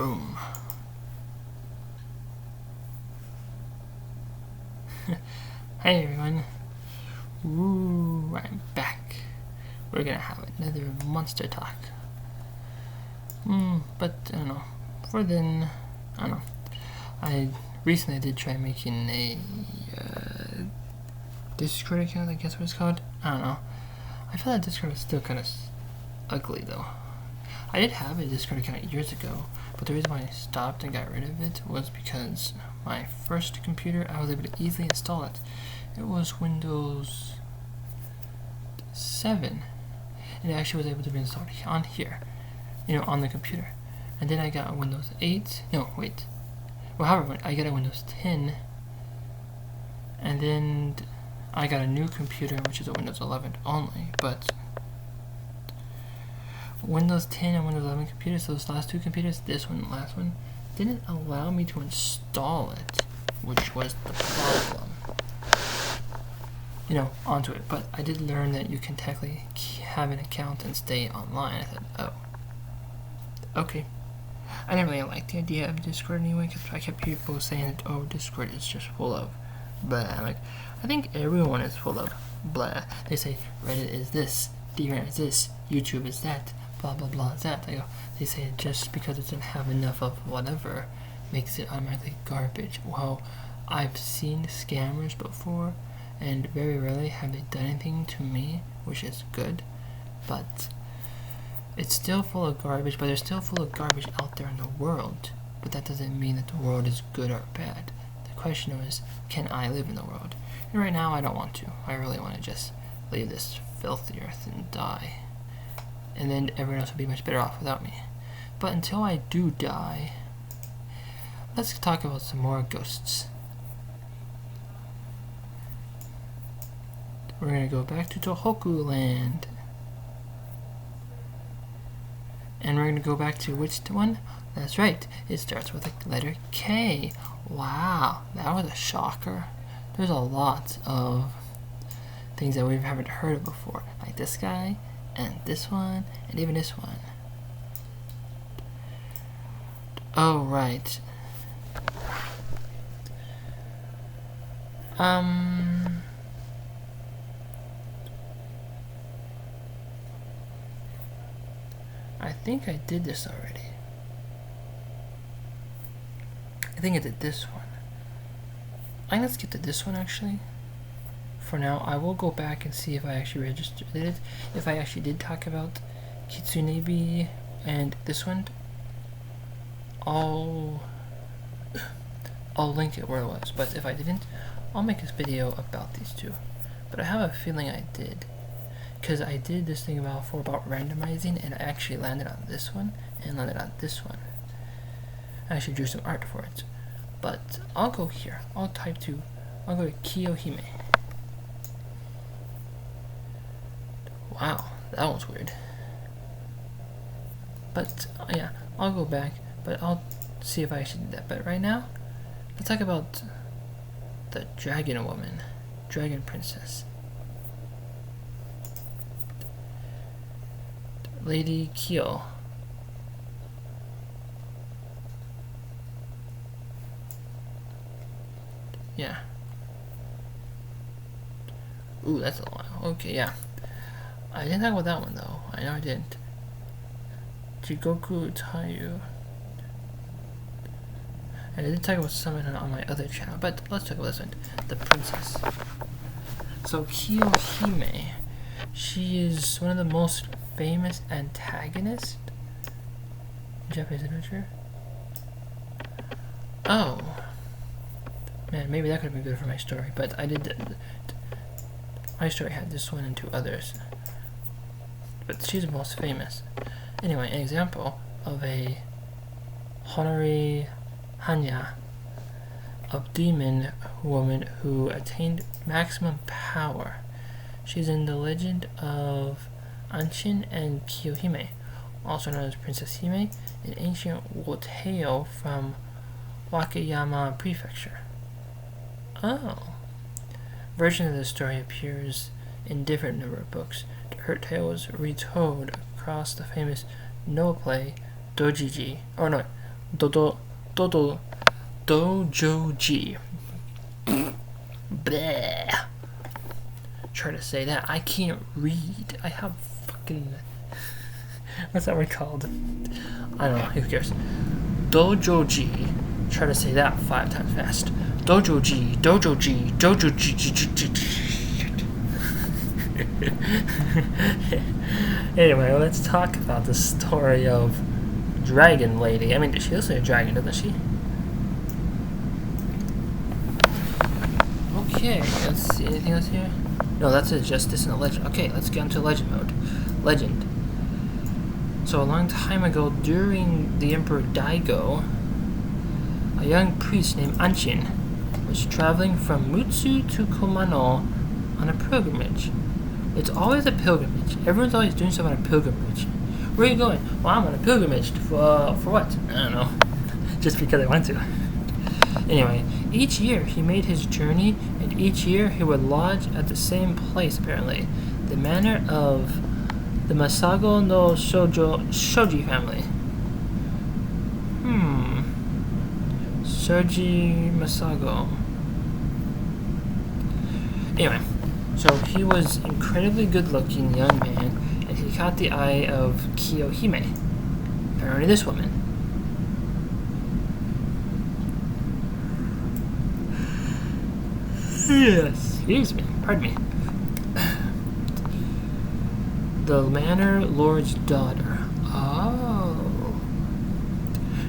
Boom. Hey everyone. Woo, I'm back. We're gonna have another monster talk. But I don't know. Before then, I don't know. I recently did try making a Discord account, I guess what it's called. I don't know. I feel that Discord is still kind of ugly though. I did have a Discord account years ago, but the reason why I stopped and got rid of it was because my first computer, I was able to easily install it. It was Windows 7, and it actually was able to be installed on here, on the computer. And then I got a Windows 8, however, I got a Windows 10, and then I got a new computer, which is a Windows 11 only, but Windows 10 and Windows 11 computers, those last two computers, this one and the last one, didn't allow me to install it, which was the problem, onto it. But I did learn that you can technically have an account and stay online. I thought, oh, okay. I didn't really like the idea of Discord anyway, because I kept people saying that, oh, Discord is just full of blah. I'm like, I think everyone is full of blah. They say Reddit is this, DRAM is this, YouTube is that, blah blah blah is that. They say just because it doesn't have enough of whatever makes it automatically garbage. Well, I've seen scammers before, and very rarely have they done anything to me, which is good, but it's still full of garbage. But there's still full of garbage out there in the world, but that doesn't mean that the world is good or bad. The question is, can I live in the world? And right now I don't want to. I really want to just leave this filthy earth and die, and then everyone else will be much better off without me. But until I do die, let's talk about some more ghosts. We're gonna go back to Tohoku Land, and we're gonna go back to which one? That's right, it starts with the letter K. Wow, that was a shocker. There's a lot of things that we haven't heard of before, like this guy, and this one, and even this one. Oh, right. I think I did this already. I think I did this one. I'm gonna skip to this one actually. For now, I will go back and see if I actually registered it. If I actually did talk about Kitsune and this one, I'll link it where it was. But if I didn't, I'll make this video about these two. But I have a feeling I did, because I did this thing about randomizing, and I actually landed on this one and landed on this one. I actually drew some art for it. But I'll go here. I'll go to Kiyo Hime. Wow, that was weird. But yeah, I'll go back, but I'll see if I actually did that. But right now, let's talk about the dragon woman, dragon princess, Lady Kiyo. Yeah. Ooh, that's a lot. Okay, yeah. I didn't talk about that one though. I know I didn't. Jigoku Tayu. And I did talk about someone on my other channel, but let's talk about this one. The princess. So Kiyo Hime, she is one of the most famous antagonists in Japanese literature. Oh. Man, maybe that could have been good for my story, but I did. My story had this one and two others, but she's the most famous. Anyway, an example of a Honori Hanya, a demon woman who attained maximum power. She's in the legend of Anshin and Kiyo Hime, also known as Princess Hime, an ancient tale from Wakayama Prefecture. Oh. Version of the story appears in different number of books. Her tale was retold across the famous no play Dojiji, Dojoji. Bleh. Try to say that. I can't read. I have fucking... What's that word called? I don't know. Who cares? Dojoji. Try to say that 5 times fast. Dojoji. Dojoji. Dojoji. Anyway, let's talk about the story of Dragon Lady. I mean, she looks like a dragon, doesn't she? Okay, let's see. Anything else here? No, that's a justice and a legend. Okay, let's get into legend mode. Legend. So a long time ago, during the Emperor Daigo, a young priest named Anshin was traveling from Mutsu to Kumano on a pilgrimage. It's always a pilgrimage. Everyone's always doing stuff on a pilgrimage. Where are you going? Well, I'm on a pilgrimage. For what? I don't know. Just because I want to. Anyway, each year he made his journey, and each year he would lodge at the same place, apparently. The manor of the Masago no Shoji family. Shoji Masago. Anyway, so he was incredibly good-looking young man, and he caught the eye of Kiyo Hime, apparently this woman. Yes, excuse me, pardon me. The manor lord's daughter. Oh.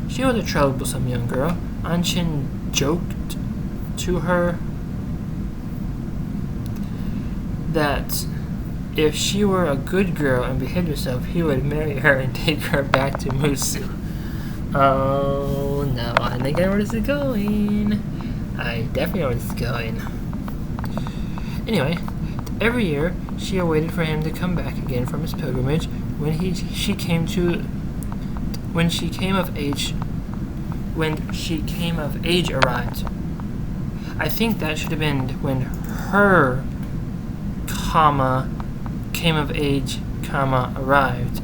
She was a troublesome young girl. Anshin joked to her that if she were a good girl and behaved herself, he would marry her and take her back to Mutsu. Oh no, I think I know where this is going. I definitely know where this is going. Anyway, every year she waited for him to come back again from his pilgrimage. When she came of age arrived. I think that should have been when her came of age, arrived.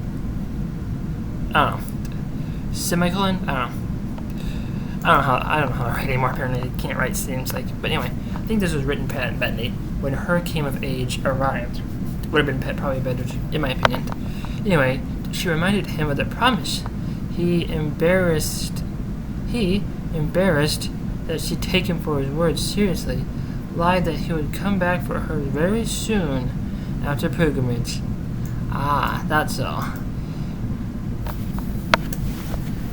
I don't know. Semicolon? I don't know how to write anymore. Apparently I can't write, seems like. But anyway, I think this was written badly. When her came of age arrived. Would have been probably better, in my opinion. Anyway, she reminded him of the promise. He, embarrassed that she'd take him for his words seriously, lied that he would come back for her very soon after pilgrimage. Ah, that's all.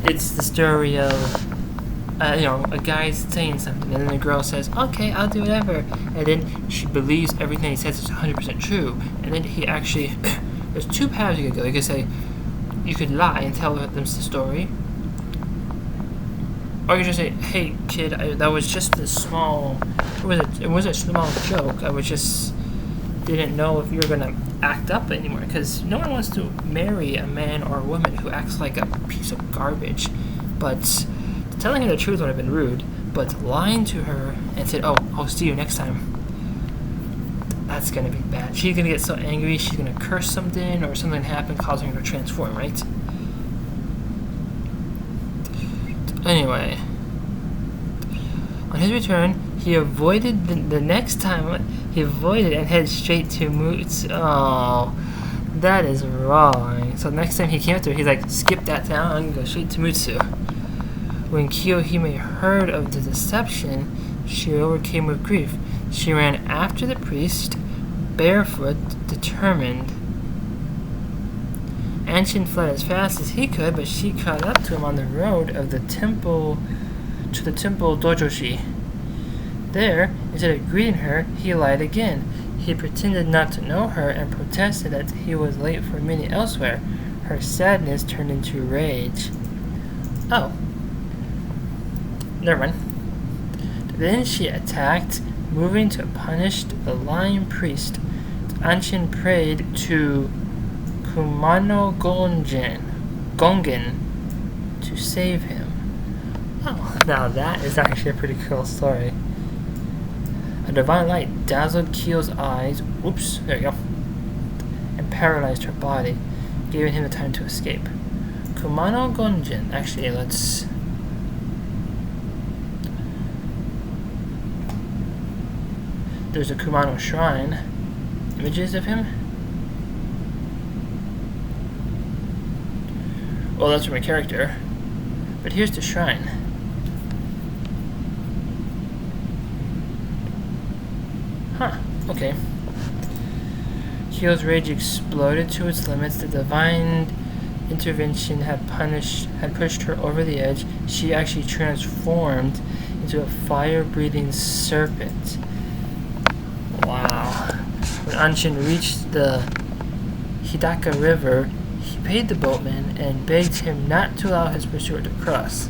It's the story of, a guy saying something, and then the girl says, okay, I'll do whatever. And then she believes everything he says is 100% true. And then he actually, there's 2 paths you could go. You could say, you could lie and tell them the story. Or you could just say, hey, kid, that was just a small, it was a small joke. I didn't know if you were going to act up anymore. Because no one wants to marry a man or a woman who acts like a piece of garbage. But telling her the truth would have been rude, but lying to her and said, oh, I'll see you next time, that's going to be bad. She's going to get so angry, she's going to curse something, or something happen causing her to transform, right? Anyway, on his return, he avoided the next time, he avoided and headed straight to Mutsu. Oh, that is wrong. So next time he came up to her, he's like, skip that town and go straight to Mutsu. When Kiyo Hime heard of the deception, she overcame with grief. She ran after the priest, barefoot, determined. Anshin fled as fast as he could, but she caught up to him on the road of the temple to the temple Dojoshi. There, instead of greeting her, he lied again. He pretended not to know her and protested that he was late for a meeting elsewhere. Her sadness turned into rage. Oh. Never mind. Then she attacked, moving to punish the lying priest. Anshin prayed to Kumano Gongen to save him. Oh, now that is actually a pretty cool story. A divine light dazzled Kiyo's eyes, there you go, and paralyzed her body, giving him the time to escape. Kumano Gongen, actually, let's there's a Kumano shrine. Images of him? Well, that's from a character. But here's the shrine. Huh, okay. Kiyo's rage exploded to its limits. The divine intervention had pushed her over the edge. She actually transformed into a fire-breathing serpent. Wow. When Anshin reached the Hidaka River, he paid the boatman and begged him not to allow his pursuer to cross.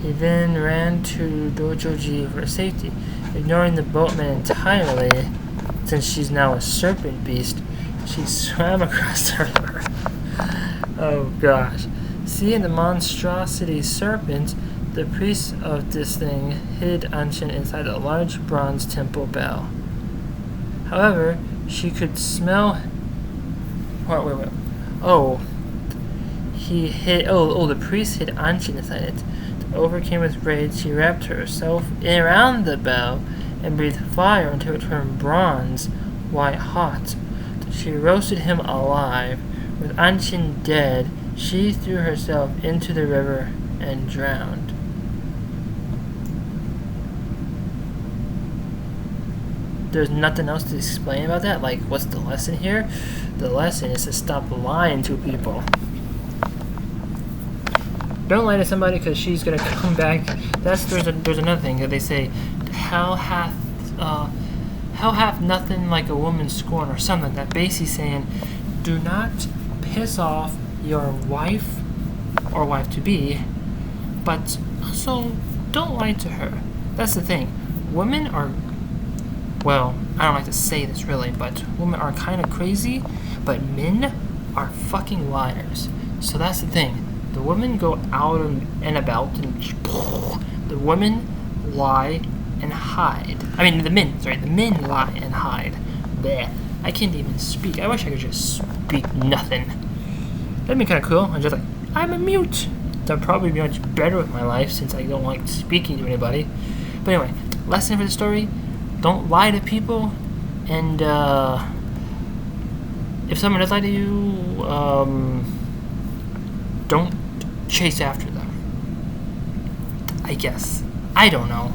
He then ran to Dojoji for safety, ignoring the boatman entirely. Since she's now a serpent beast, she swam across the river. Oh gosh. Seeing the monstrosity serpent, the priest of this thing hid Anshin inside a large bronze temple bell. However, she could smell... Wait. Oh. The priest hid Anshin inside it. Overcame with rage, she wrapped herself around the bell and breathed fire until it turned bronze, white hot. She roasted him alive. With Anshin dead, she threw herself into the river and drowned. There's nothing else to explain about that? Like, what's the lesson here? The lesson is to stop lying to people. Don't lie to somebody because she's gonna come back. There's another thing that they say, hell hath nothing like a woman's scorn, or something like that. Basically saying, do not piss off your wife or wife to be, but also don't lie to her. That's the thing. Women are, well, I don't like to say this really, but women are kind of crazy, but men are fucking liars. So that's the thing. The women go out and about, and the women lie and hide. I mean, the men lie and hide. Bleh. I can't even speak. I wish I could just speak nothing. That'd be kind of cool. I'm just like, I'm a mute. That'd probably be much better with my life since I don't like speaking to anybody. But anyway, lesson for the story, don't lie to people, and if someone does lie to you, don't chase after them. I guess. I don't know.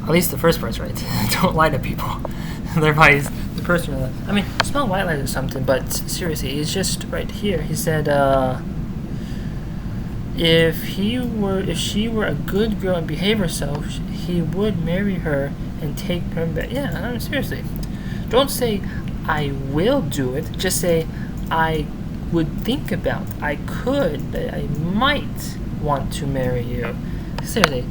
At least the first part's right. Don't lie to people. Otherwise, the person... I mean, smell white lies or something, but seriously, it's just right here. He said, if she were a good girl and behave herself, he would marry her and take her back. Yeah, I mean, seriously. Don't say, I will do it. Just say, I would think about, I could, I might want to marry you. Seriously.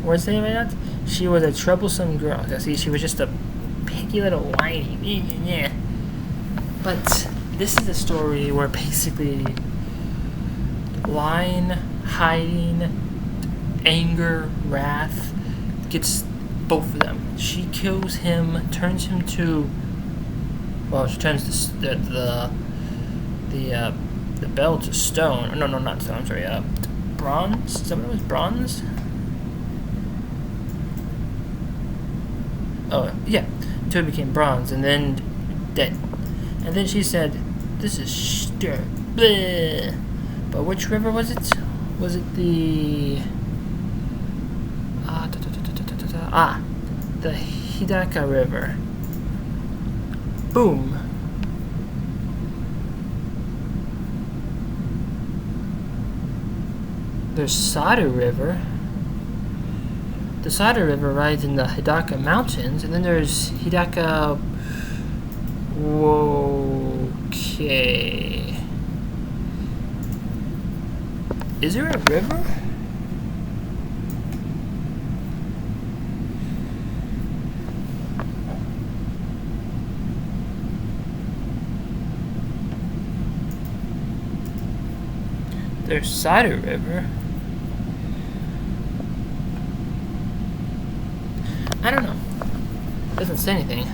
Words say like that? She was a troublesome girl. See, she was just a picky little whiny. But this is a story where basically lying, hiding, anger, wrath gets both of them. She kills him, turns him to, well, she turns the bell to stone. No, not stone. Sorry, bronze. Is that what it was? Bronze. Oh yeah, until it became bronze, and then dead. And then she said, "This is stupid." But which river was it? Was it the the Hidaka River? Boom. There's Sada River. The Sada River rides in the Hidaka Mountains, and then there's Hidaka... Okay. Is there a river? There's Sada River. I don't know. Doesn't say anything.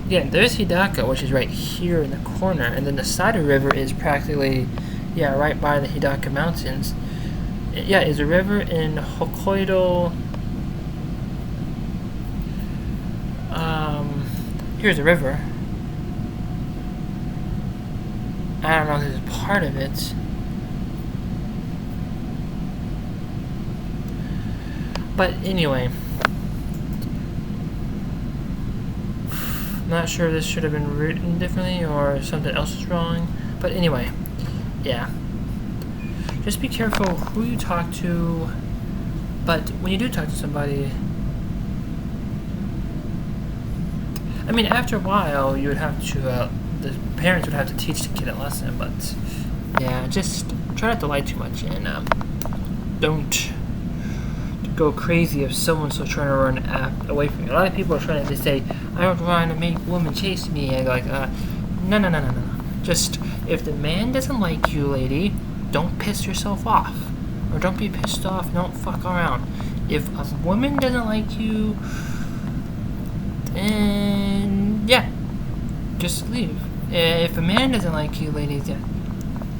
Yeah, there's Hidaka, which is right here in the corner, and then the Sada River is practically, yeah, right by the Hidaka Mountains. Yeah, is a river in Hokkaido. Here's a river. I don't know if this is part of it. But anyway, I'm not sure if this should have been written differently or something else is wrong. But anyway, yeah. Just be careful who you talk to. But when you do talk to somebody, I mean, after a while, you would have to, the parents would have to teach the kid a lesson, but yeah, just try not to lie too much, and don't go crazy if someone's still trying to run away from you. A lot of people are trying to say, I don't want to make women chase me, and like, no. Just, if the man doesn't like you, lady, don't piss yourself off, or don't be pissed off, don't fuck around. If a woman doesn't like you, and yeah, just leave. If a man doesn't like you, ladies, yeah,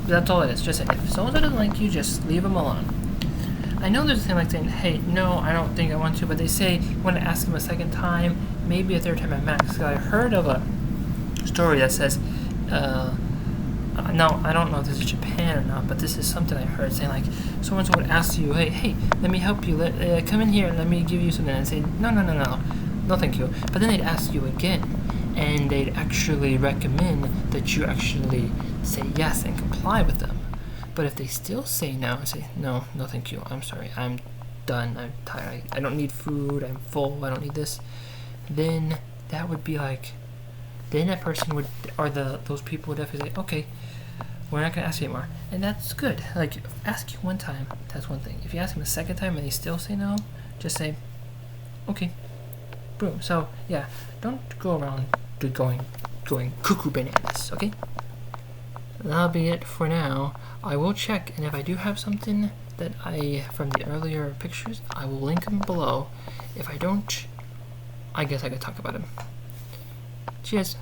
that's all it is. Just if someone doesn't like you, just leave them alone. I know there's a thing like saying, hey, no, I don't think I want to, but they say you want to ask them a second time, maybe a third time at max. I heard of a story that says, no, I don't know if this is Japan or not, but this is something I heard saying like, someone would ask you, hey, let me help you, come in here, let me give you something, and say, no, thank you. But then they'd ask you again, and they'd actually recommend that you actually say yes and comply with them. But if they still say no and say, no, thank you, I'm sorry, I'm done, I'm tired, I don't need food, I'm full, I don't need this, then that would be like, then that person would, or those people would definitely say, okay, we're not going to ask you anymore. And that's good. Like, ask you one time, that's one thing. If you ask them a second time and they still say no, just say, okay. Boom. So, yeah, don't go around going cuckoo bananas, okay? That'll be it for now. I will check, and if I do have something that from the earlier pictures, I will link them below. If I don't, I guess I could talk about them. Cheers.